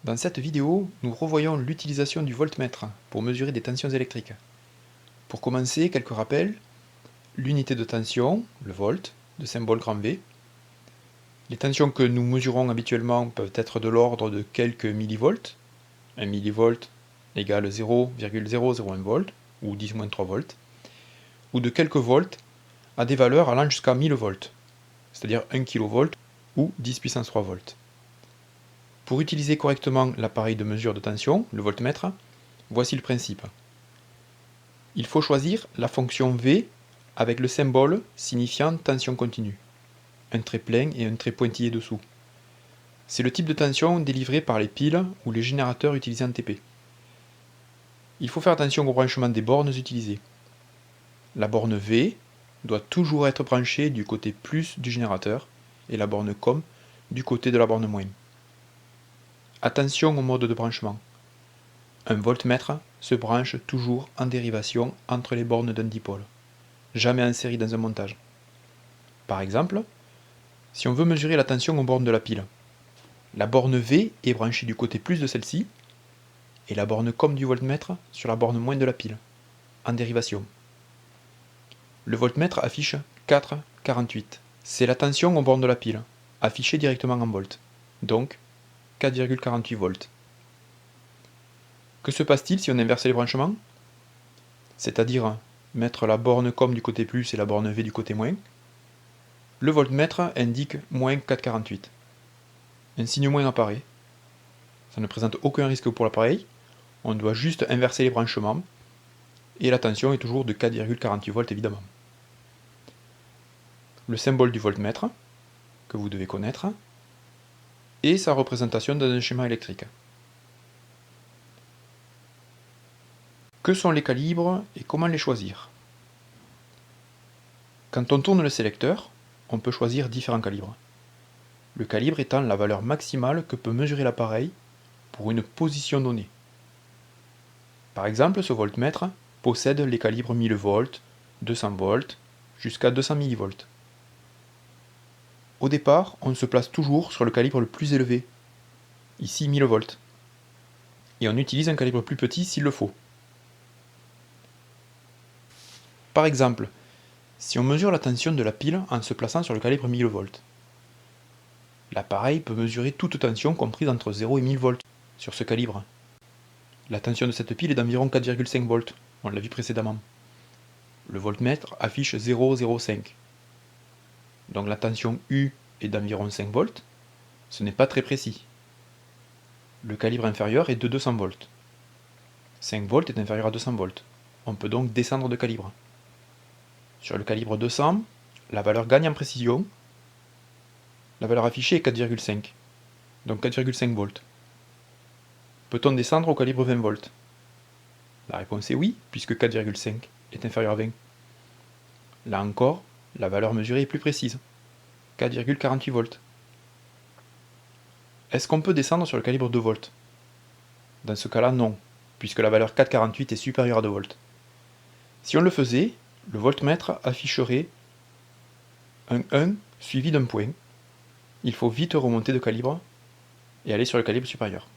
Dans cette vidéo, nous revoyons l'utilisation du voltmètre pour mesurer des tensions électriques. Pour commencer, quelques rappels. L'unité de tension, le volt, de symbole grand V. Les tensions que nous mesurons habituellement peuvent être de l'ordre de quelques millivolts. 1 millivolt égale 0,001 volt, ou 10-3 volts. Ou de quelques volts à des valeurs allant jusqu'à 1000 volts, c'est-à-dire 1 kV ou 10 puissance 3 volts. Pour utiliser correctement l'appareil de mesure de tension, le voltmètre, voici le principe. Il faut choisir la fonction V avec le symbole signifiant tension continue, un trait plein et un trait pointillé dessous. C'est le type de tension délivré par les piles ou les générateurs utilisés en TP. Il faut faire attention au branchement des bornes utilisées. La borne V doit toujours être branchée du côté plus du générateur et la borne COM du côté de la borne moins. Attention au mode de branchement. Un voltmètre se branche toujours en dérivation entre les bornes d'un dipôle, jamais en série dans un montage. Par exemple, si on veut mesurer la tension aux bornes de la pile, la borne V est branchée du côté plus de celle-ci, et la borne COM du voltmètre sur la borne moins de la pile, en dérivation. Le voltmètre affiche 4,48. C'est la tension aux bornes de la pile, affichée directement en volts, donc 4,48 volts. Que se passe-t-il si on inverse les branchements? C'est-à-dire mettre la borne COM du côté plus et la borne V du côté moins. Le voltmètre indique moins 4,48. Un signe moins apparaît. Ça ne présente aucun risque pour l'appareil. On doit juste inverser les branchements. Et la tension est toujours de 4,48 volts évidemment. Le symbole du voltmètre, que vous devez connaître, et sa représentation dans un schéma électrique. Que sont les calibres et comment les choisir? Quand on tourne le sélecteur, on peut choisir différents calibres. Le calibre étant la valeur maximale que peut mesurer l'appareil pour une position donnée. Par exemple, ce voltmètre possède les calibres 1000 volts, 200 volts, jusqu'à 200 millivolts. Au départ, on se place toujours sur le calibre le plus élevé, ici 1000 volts, et on utilise un calibre plus petit s'il le faut. Par exemple, si on mesure la tension de la pile en se plaçant sur le calibre 1000 volts, l'appareil peut mesurer toute tension comprise entre 0 et 1000 volts sur ce calibre. La tension de cette pile est d'environ 4,5 volts, on l'a vu précédemment. Le voltmètre affiche 0,05. Donc la tension U est d'environ 5 volts, ce n'est pas très précis. Le calibre inférieur est de 200 volts. 5 volts est inférieur à 200 volts. On peut donc descendre de calibre. Sur le calibre 200, la valeur gagne en précision. La valeur affichée est 4,5, donc 4,5 volts. Peut-on descendre au calibre 20 volts? La réponse est oui, puisque 4,5 est inférieur à 20. Là encore, la valeur mesurée est plus précise, 4,48 volts. Est-ce qu'on peut descendre sur le calibre 2 volts? Dans ce cas-là, non, puisque la valeur 4,48 est supérieure à 2 volts. Si on le faisait, le voltmètre afficherait un 1 suivi d'un point. Il faut vite remonter de calibre et aller sur le calibre supérieur.